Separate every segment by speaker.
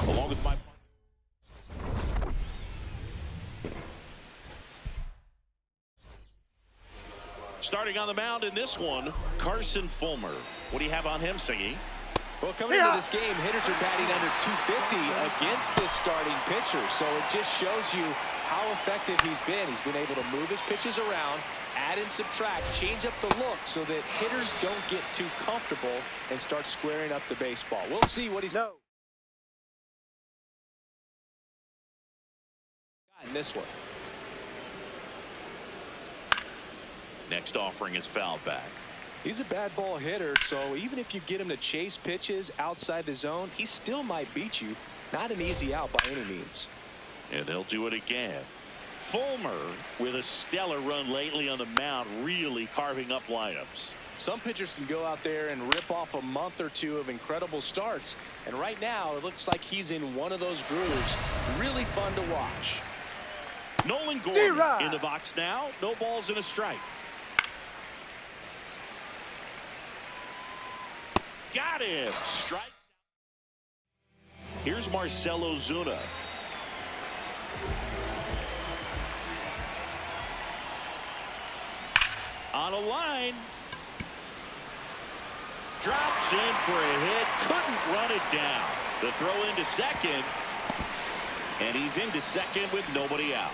Speaker 1: Along with my starting on the mound in this one, Carson Fulmer. What do you have on him, Siggy?
Speaker 2: Well, coming into this game, hitters are batting under 250 against this starting pitcher. So it just shows you how effective he's been. He's been able to move his pitches around, add and subtract, change up the look so that hitters don't get too comfortable and start squaring up the baseball. We'll see what he's got in this one.
Speaker 1: Next offering is fouled back.
Speaker 2: He's a bad ball hitter, so even if you get him to chase pitches outside the zone, he still might beat you. Not an easy out by any means.
Speaker 1: And they'll do it again. Fulmer with a stellar run lately on the mound, really carving up lineups.
Speaker 2: Some pitchers can go out there and rip off a month or two of incredible starts, and right now it looks like he's in one of those grooves. Really fun to watch.
Speaker 1: Nolan Gordon in the box now. No balls and a strike. Got him. Strike. Here's Marcell Ozuna. On a line. Drops in for a hit. Couldn't run it down. The throw into second. And he's into second with nobody out.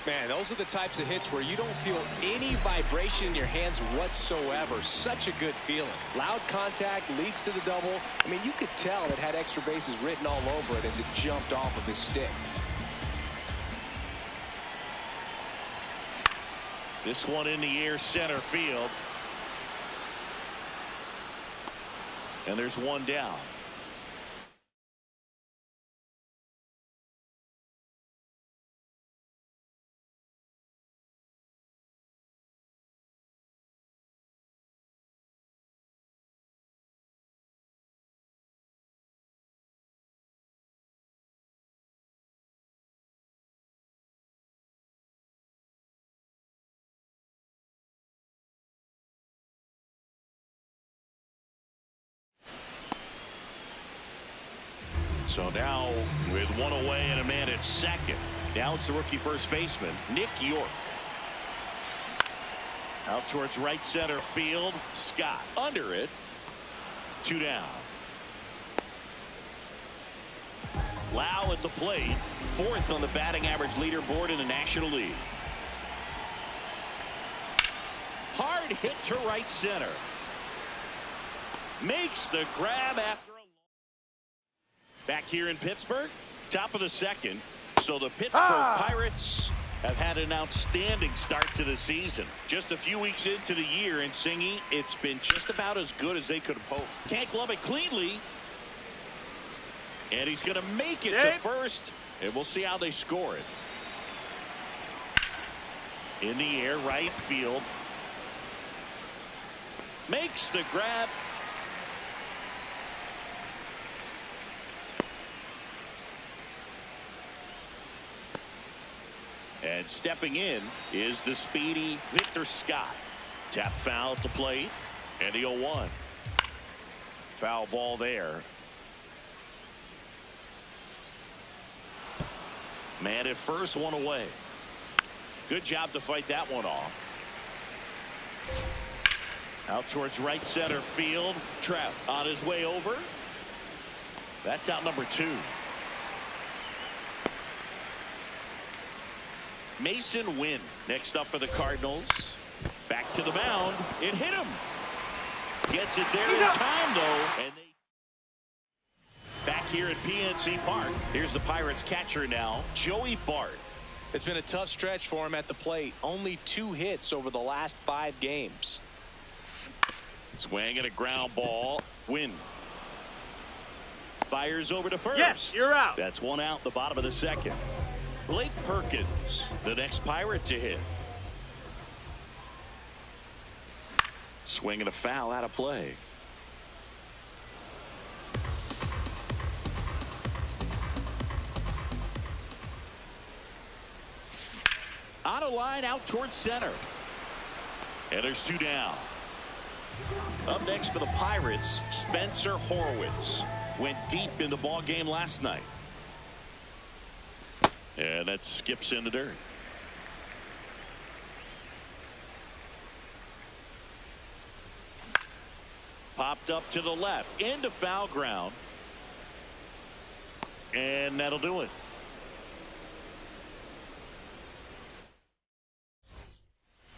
Speaker 2: Man, those are the types of hits where you don't feel any vibration in your hands whatsoever. Such a good feeling. Loud contact leads to the double. I mean, you could tell it had extra bases written all over it as it jumped off of his stick.
Speaker 1: This one in the air, center field. And there's one down. So now with one away and a man at second. Now it's the rookie first baseman, Nick York. Out towards right center field. Scott under it. 2 down. Lau at the plate. 4th on the batting average leaderboard in the National League. Hard hit to right center. Makes the grab after. Back here in Pittsburgh, top of the second. So the Pittsburgh Pirates have had an outstanding start to the season. Just a few weeks into the year, and Singy, it's been just about as good as they could have hoped. Can't glove it cleanly. And he's going to make it to first, and we'll see how they score it. In the air, right field. Makes the grab. And stepping in is the speedy Victor Scott. Tap foul at the plate. And the 0-1. Foul ball there. Man at first, one away. Good job to fight that one off. Out towards right center field. Trout on his way over. That's out number 2. Mason Wynn next up for the Cardinals. Back to the mound. It hit him. Gets it there in time, though. And back here at PNC Park, here's the Pirates catcher now, Joey Bart.
Speaker 2: It's been a tough stretch for him at the plate. Only 2 hits over the last 5 games.
Speaker 1: Swing and a ground ball. Win. Fires over to first.
Speaker 3: Yes, you're out.
Speaker 1: That's 1 out, the bottom of the second. Blake Perkins, the next Pirate to hit. Swing and a foul out of play. On a line out towards center. And there's 2 down. Up next for the Pirates, Spencer Horwitz. Went deep in the ball game last night. And that skips in the dirt. Popped up to the left into foul ground. And that'll do it.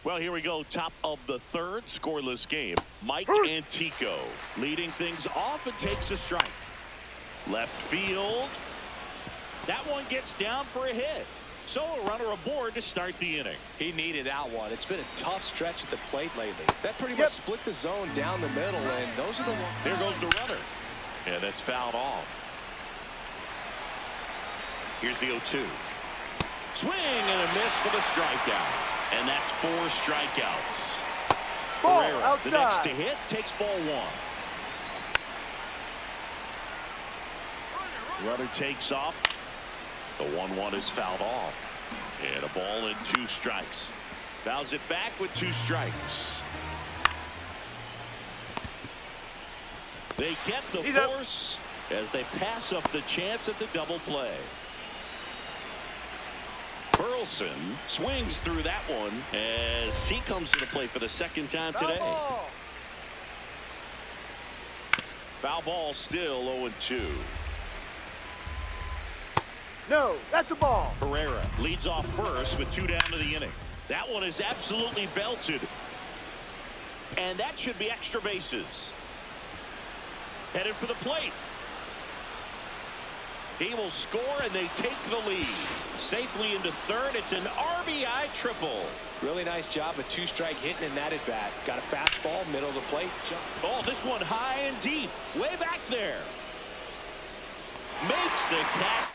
Speaker 1: Well, here we go. Top of the 3rd, scoreless game. Mike Antico leading things off and takes a strike. Left field. That one gets down for a hit. So a runner aboard to start the inning.
Speaker 2: He needed that one. It's been a tough stretch at the plate lately. That pretty much split the zone down the middle, and those are the ones.
Speaker 1: There goes the runner. And that's fouled off. Here's the 0-2. Swing and a miss for the strikeout. And that's 4 strikeouts.
Speaker 3: Ball
Speaker 1: Pereira,
Speaker 3: outside.
Speaker 1: the next to hit, takes ball 1. Runner takes off. The 1-1 is fouled off. And a ball and 2 strikes. Fouls it back with 2 strikes. They get the force as they pass up the chance at the double play. Burleson swings through that one as he comes to the plate for the 2nd time today. Foul ball still 0-2.
Speaker 3: No, that's a ball.
Speaker 1: Pereira leads off first with 2 down to the inning. That one is absolutely belted. And that should be extra bases. Headed for the plate. He will score, and they take the lead. Safely into 3rd. It's an RBI triple.
Speaker 2: Really nice job, a 2-strike hitting in that at bat. Got a fastball, middle of the plate. Jump.
Speaker 1: Oh, this one high and deep. Way back there. Makes the catch.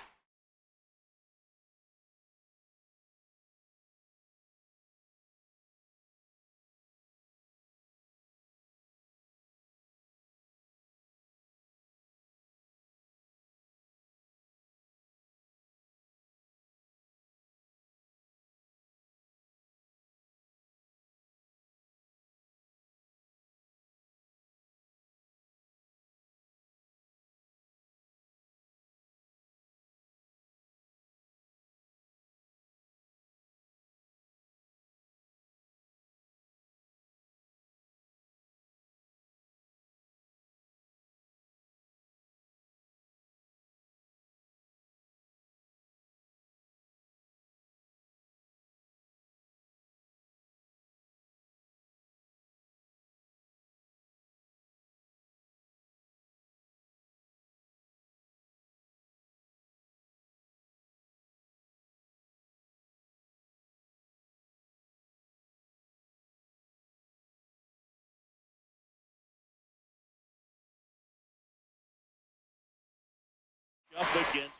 Speaker 1: Up against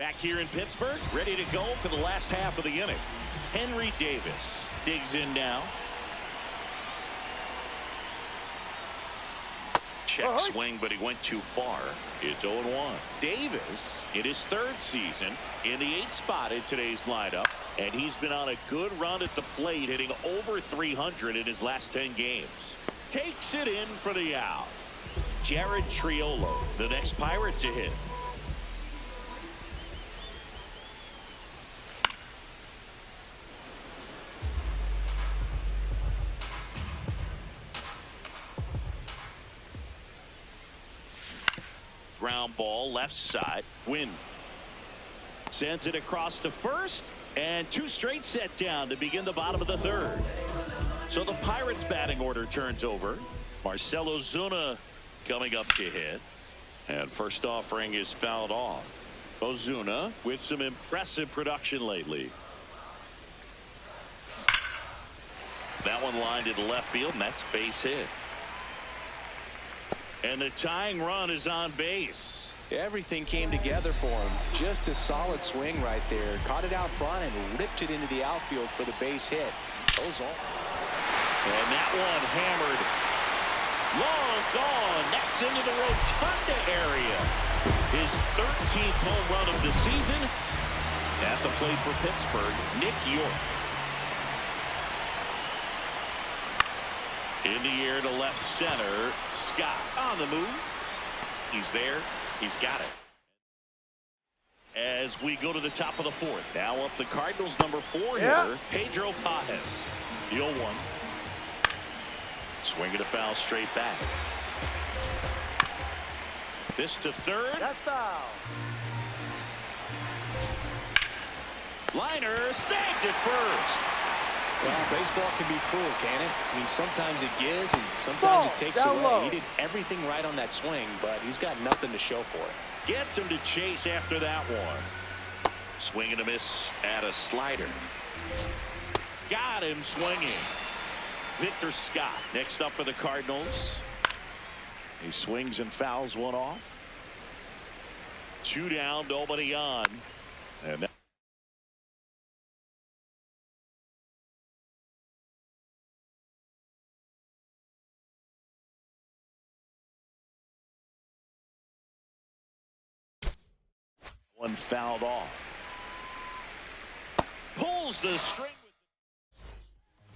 Speaker 1: back here in Pittsburgh, ready to go for the last half of the inning. Henry Davis digs in now. Check swing, but he went too far. It's 0-1. Davis in his 3rd season in the 8th spot in today's lineup, and he's been on a good run at the plate, hitting over 300 in his last 10 games. Takes it in for the out. Jared Triolo, the next Pirate to hit. Ground ball left side. Win. Sends it across to first, and 2 straight set down to begin the bottom of the 3rd. So the Pirates batting order turns over. Marcell Ozuna coming up to hit. And first offering is fouled off. Ozuna with some impressive production lately. That one lined to the left field, and that's base hit. And the tying run is on base.
Speaker 2: Everything came together for him. Just a solid swing right there. Caught it out front and ripped it into the outfield for the base hit. Goes on.
Speaker 1: And that one hammered. Long gone. That's into the rotunda area. His 13th home run of the season. At the plate for Pittsburgh, Nick York. In the air to left center. Scott on the move. He's there. He's got it. As we go to the top of the fourth. Now up the Cardinals' number 4 hitter, Pedro Pages. The 0-1. Swinging a foul straight back. This to third.
Speaker 3: That's foul.
Speaker 1: Liner snagged at first.
Speaker 2: Well, baseball can be cruel, can it? I mean, sometimes it gives and sometimes it takes away.
Speaker 3: Low.
Speaker 2: He did everything right on that swing, but he's got nothing to show for it.
Speaker 1: Gets him to chase after that one. Swing and a miss at a slider. Got him swinging. Victor Scott next up for the Cardinals. He swings and fouls one off. 2 down, nobody on. And that one fouled off. Pulls the string.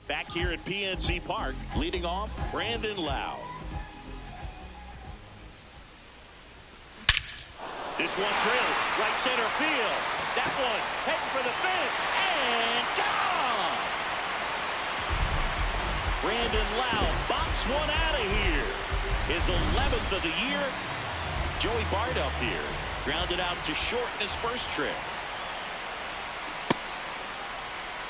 Speaker 1: Back here at PNC Park, leading off, Brandon Lowe. This one drilled, right center field. That one heading for the fence, and gone! Brandon Lowe bops one out of here. His 11th of the year. Joey Bart up here. Grounded out to short in his first trip.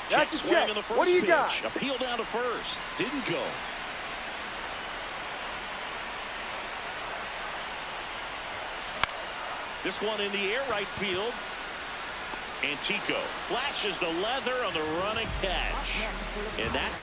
Speaker 1: Check swing on the first
Speaker 3: What do you
Speaker 1: pitch.
Speaker 3: got?
Speaker 1: Appeal down to first. Didn't go. This one in the air, right field. Antico flashes the leather on the running catch. And that's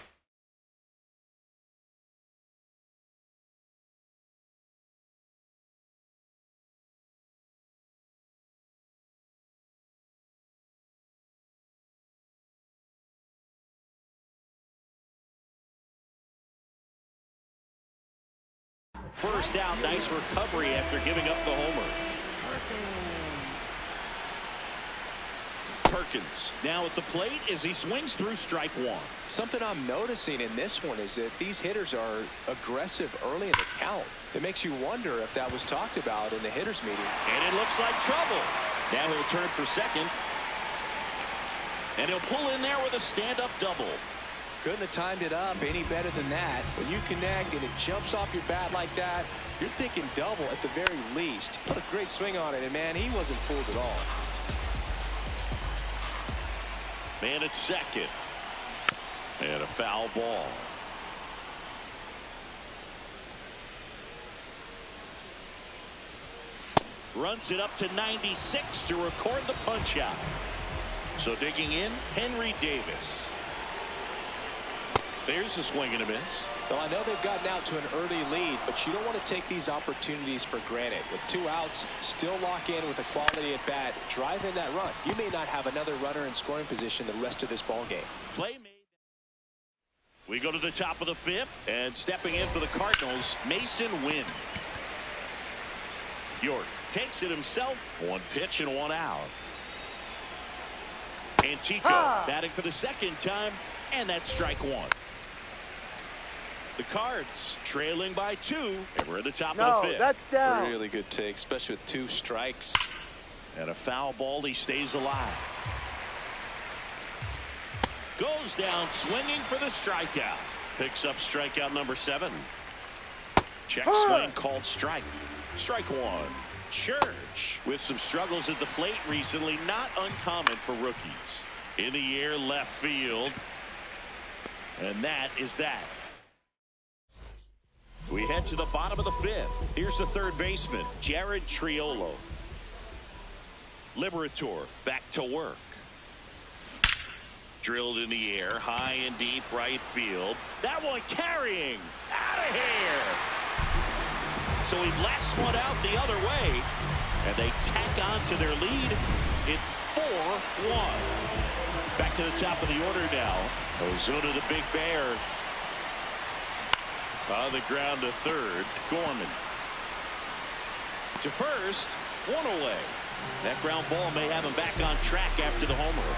Speaker 1: first out. Nice recovery after giving up the homer. Perkins now at the plate as he swings through strike one.
Speaker 2: Something I'm noticing in this one is that these hitters are aggressive early in the count. It makes you wonder if that was talked about in the hitters meeting.
Speaker 1: And it looks like trouble. Now he'll turn for second. And he'll pull in there with a stand-up double.
Speaker 2: Couldn't have timed it up any better than that. When you connect and it jumps off your bat like that, you're thinking double at the very least. Put a great swing on it, and man, he wasn't fooled at all.
Speaker 1: Man at second. And a foul ball. Runs it up to 96 to record the punch out. So digging in, Henry Davis. There's a swing and a miss.
Speaker 2: Well, I know they've gotten out to an early lead, but you don't want to take these opportunities for granted. With 2 outs, still lock in with a quality at bat, drive in that run. You may not have another runner in scoring position the rest of this ball game.
Speaker 1: Play made. We go to the top of the 5th, and stepping in for the Cardinals, Mason Wynn. York takes it himself. 1 pitch and 1 out. Antico batting for the second time, and that's strike 1. The Cards trailing by 2, and we're at the top of the 5th.
Speaker 3: That's down.
Speaker 2: Really good take, especially with 2 strikes.
Speaker 1: And a foul ball. He stays alive. Goes down swinging for the strikeout. Picks up strikeout number 7. Check swing called strike. Strike 1. Church with some struggles at the plate recently, not uncommon for rookies. In the air, left field. And that is that. We head to the bottom of the fifth. Here's the third baseman, Jared Triolo. Liberator back to work. Drilled in the air, high and deep right field. That one carrying out of here. So he blasts one out the other way, and they tack on to their lead. It's 4-1. Back to the top of the order now. Ozuna, the big bear. On the ground to third. Gorman. To first. One away. That ground ball may have him back on track after the homer.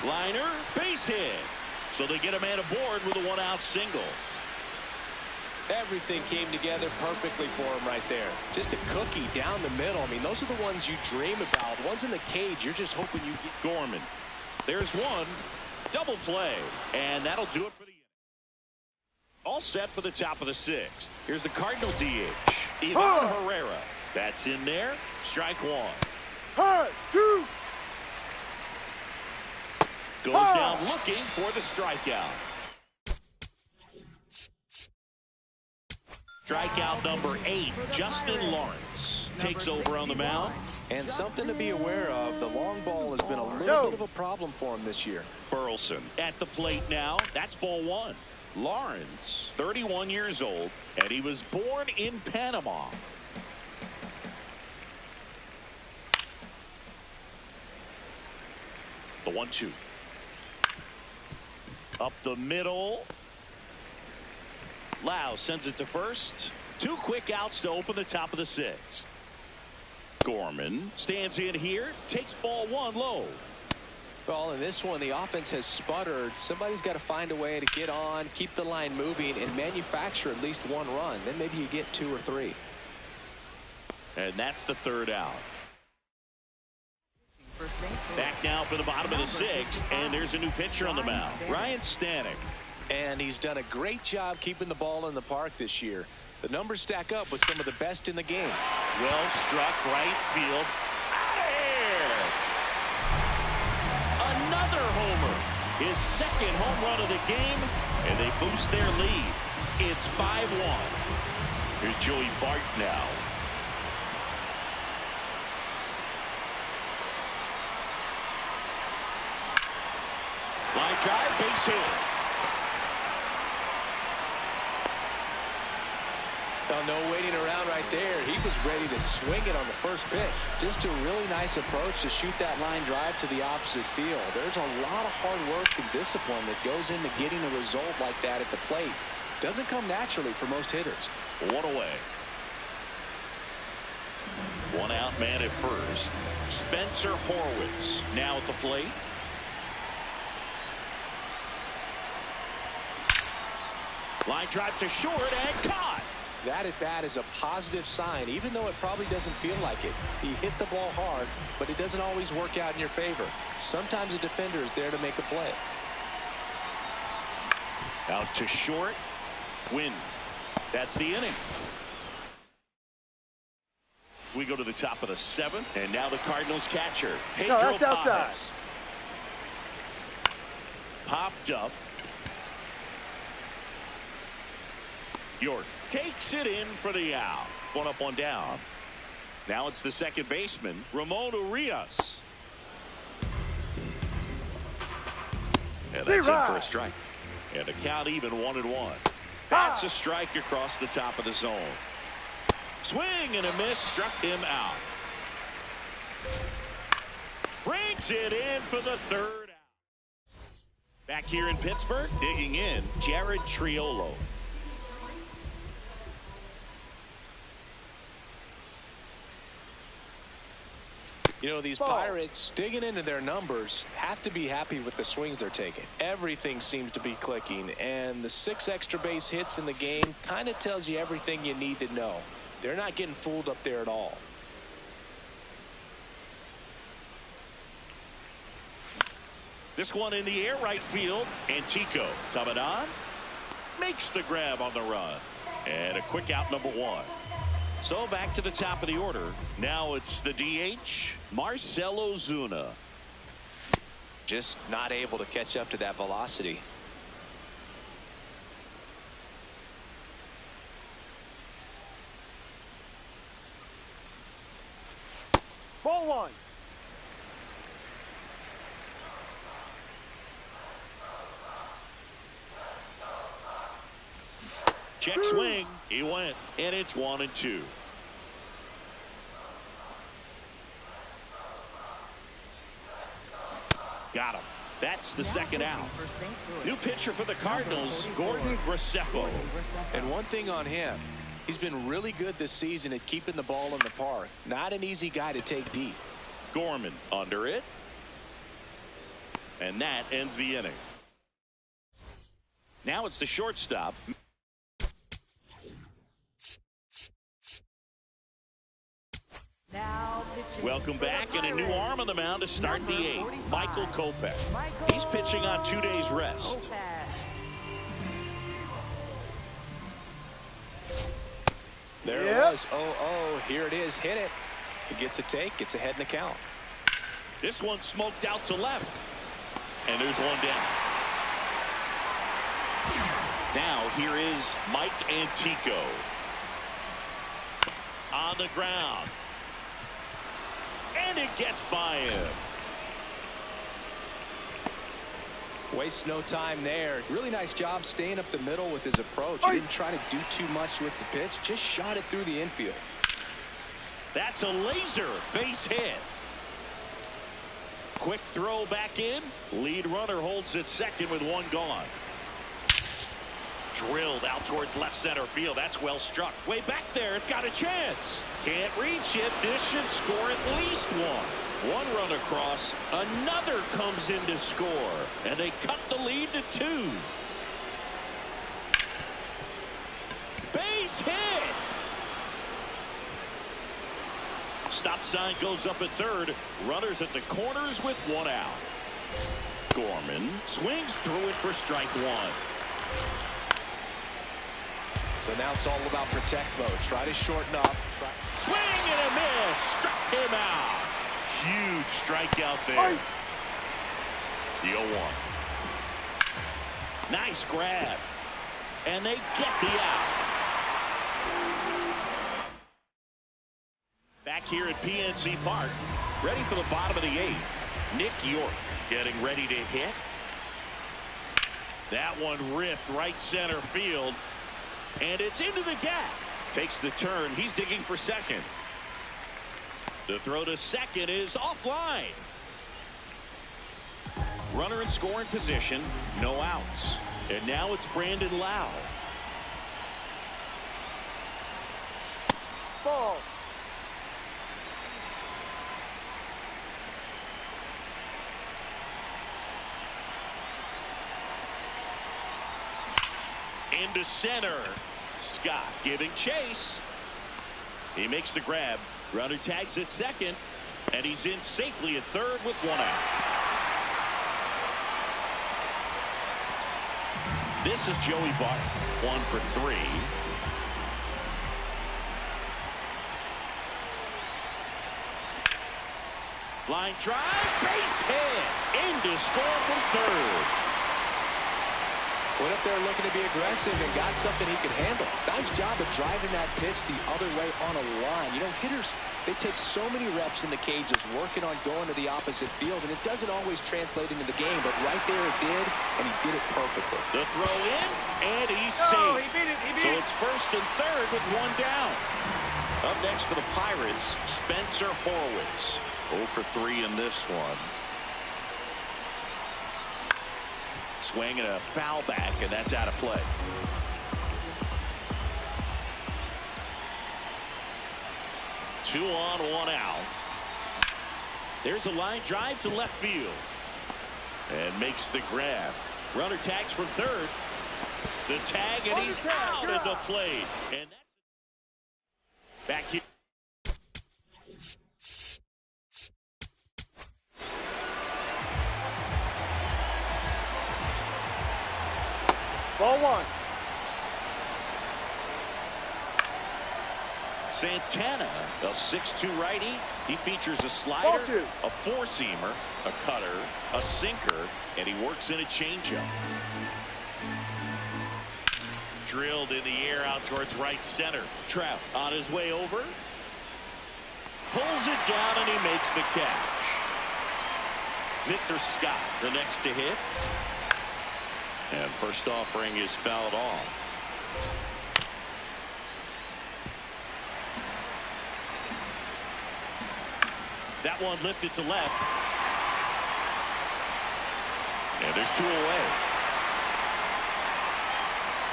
Speaker 1: Liner. Base hit. So they get a man aboard with a one-out single.
Speaker 2: Everything came together perfectly for him right there. Just a cookie down the middle. I mean, those are the ones you dream about. Ones in the cage, you're just hoping you get.
Speaker 1: Gorman. There's one. Double play. And that'll do it for the inning. All set for the top of the sixth. Here's the Cardinal DH. Ivan Herrera. That's in there. Strike one. Goes down looking for the strikeout. Strikeout number 8, Justin Lawrence takes over on the mound.
Speaker 2: And something to be aware of, the long ball has been a little bit of a problem for him this year.
Speaker 1: Burleson at the plate now. That's ball one. Lawrence, 31 years old, and he was born in Panama. The 1-2. Up the middle. Lau sends it to first. 2 quick outs to open the top of the sixth. Gorman stands in here, takes ball one low.
Speaker 2: Well, in this one, the offense has sputtered. Somebody's got to find a way to get on, keep the line moving, and manufacture at least one run. Then maybe you get 2 or 3.
Speaker 1: And that's the third out. Back now for the bottom of the sixth, and there's a new pitcher on the mound, Ryan Stanek.
Speaker 2: And he's done a great job keeping the ball in the park this year. The numbers stack up with some of the best in the game.
Speaker 1: Well struck right field. Out of here! Another homer. His second home run of the game, and they boost their lead. It's 5-1. Here's Joey Bart now. Line drive, base hit.
Speaker 2: Well, no waiting around right there. He was ready to swing it on the first pitch. Just a really nice approach to shoot that line drive to the opposite field. There's a lot of hard work and discipline that goes into getting a result like that at the plate. Doesn't come naturally for most hitters.
Speaker 1: One away. One out man at first. Spencer Horwitz now at the plate. Line drive to short and caught.
Speaker 2: That at bat is a positive sign, even though it probably doesn't feel like it. He hit the ball hard, but it doesn't always work out in your favor. Sometimes a defender is there to make a play.
Speaker 1: Out to short. Win. That's the inning. We go to the top of the seventh, and now the Cardinals catcher, Pedro Paz. Popped up. York takes it in for the out. One up, one down. Now it's the second baseman, Ramon Urias. And that's in for a strike. And the count even 1-1. That's a strike across the top of the zone. Swing and a miss, struck him out. Brings it in for the third out. Back here in Pittsburgh, digging in, Jared Triolo.
Speaker 2: You know, these Pirates, digging into their numbers, have to be happy with the swings they're taking. Everything seems to be clicking, and the 6 extra base hits in the game kind of tells you everything you need to know. They're not getting fooled up there at all.
Speaker 1: This one in the air, right field. Antico coming on. Makes the grab on the run. And a quick out, number 1. So back to the top of the order. Now it's the DH, Marcell Ozuna.
Speaker 2: Just not able to catch up to that velocity.
Speaker 3: Ball one.
Speaker 1: Check swing. He went, and it's 1-2. Got him. That's the second out. New pitcher for the Cardinals, Gordon Graceffo.
Speaker 2: And one thing on him, he's been really good this season at keeping the ball in the park. Not an easy guy to take deep.
Speaker 1: Gorman under it. And that ends the inning. Now it's the shortstop. Welcome back, and a new arm on the mound to start the eighth, Michael Kopech. He's pitching on 2 days rest.
Speaker 2: There it was. Oh, here it is. Hit it. He gets a take, gets ahead in the count.
Speaker 1: This one smoked out to left. And there's one down. Now here is Mike Antico. On the ground. And it gets by him.
Speaker 2: Wastes no time there. Really nice job staying up the middle with his approach. He didn't try to do too much with the pitch. Just shot it through the infield.
Speaker 1: That's a laser base hit. Quick throw back in. Lead runner holds at second with one gone. Drilled out towards left center field. That's well struck. Way back there. It's got a chance. Can't reach it. This should score at least one. One run across. Another comes in to score. And they cut the lead to 2. Base hit. Stop sign goes up at third. Runners at the corners with one out. Gorman swings through it for strike one.
Speaker 2: So now it's all about protect mode. Try to shorten up.
Speaker 1: Swing and a miss. Struck him out. Huge strikeout there. The 0-1. Nice grab. And they get the out. Back here at PNC Park. Ready for the bottom of the 8th. Nick York getting ready to hit. That one ripped right center field. And it's into the gap. Takes the turn. He's digging for second. The throw to second is offline. Runner in scoring position. No outs. And now it's Brandon Lau.
Speaker 3: Ball.
Speaker 1: Into center. Scott giving chase. He makes the grab. Runner tags at second. And he's in safely at third with one out. This is Joey Bart. 1 for 3. Line drive. Base hit. In to score from third.
Speaker 2: Went up there looking to be aggressive and got something he could handle. Nice job of driving that pitch the other way on a line. You know, hitters, they take so many reps in the cages working on going to the opposite field, and it doesn't always translate into the game, but right there it did, and he did it perfectly.
Speaker 1: The throw in, and he's safe.
Speaker 3: He beat it.
Speaker 1: So it's first and third with one down. Up next for the Pirates, Spencer Horwitz. 0 for 3 in this one. Swing and a foul back, and that's out of play. Two on, one out. There's a line drive to left field. And makes the grab. Runner tags from third. The tag, and he's out at the plate. And that's back here. Ball 1. Santana, a 6'2" righty. He features a slider, a four-seamer, a cutter, a sinker, and he works in a changeup. Drilled in the air out towards right center. Trout on his way over. Pulls it down and he makes the catch. Victor Scott, the next to hit. And first offering is fouled off. That one lifted to left. And there's two away.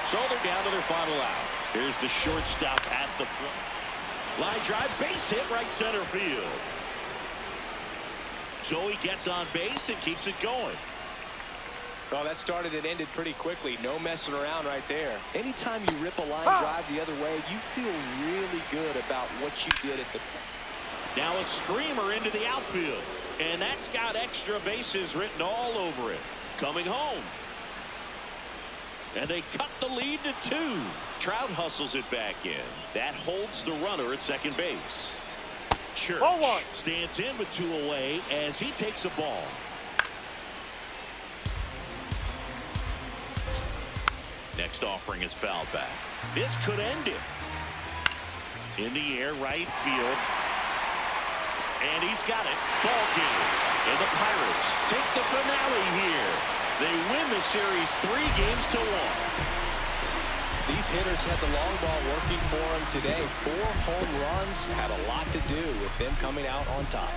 Speaker 1: So they're down to their final out. Here's the shortstop at the front. Line drive, base hit right center field. So he gets on base and keeps it going.
Speaker 2: Well, that started and ended pretty quickly. No messing around right there. Anytime you rip a line drive the other way, you feel really good about what you did at the plate.
Speaker 1: Now a screamer into the outfield. And that's got extra bases written all over it. Coming home. And they cut the lead to 2. Trout hustles it back in. That holds the runner at second base. Church stands in with 2 away as he takes a ball. Next offering is fouled back. This could end it. In the air, right field. And he's got it. Ball game. And the Pirates take the finale here. They win the series 3-1.
Speaker 2: These hitters had the long ball working for them today. 4 home runs had a lot to do with them coming out on top.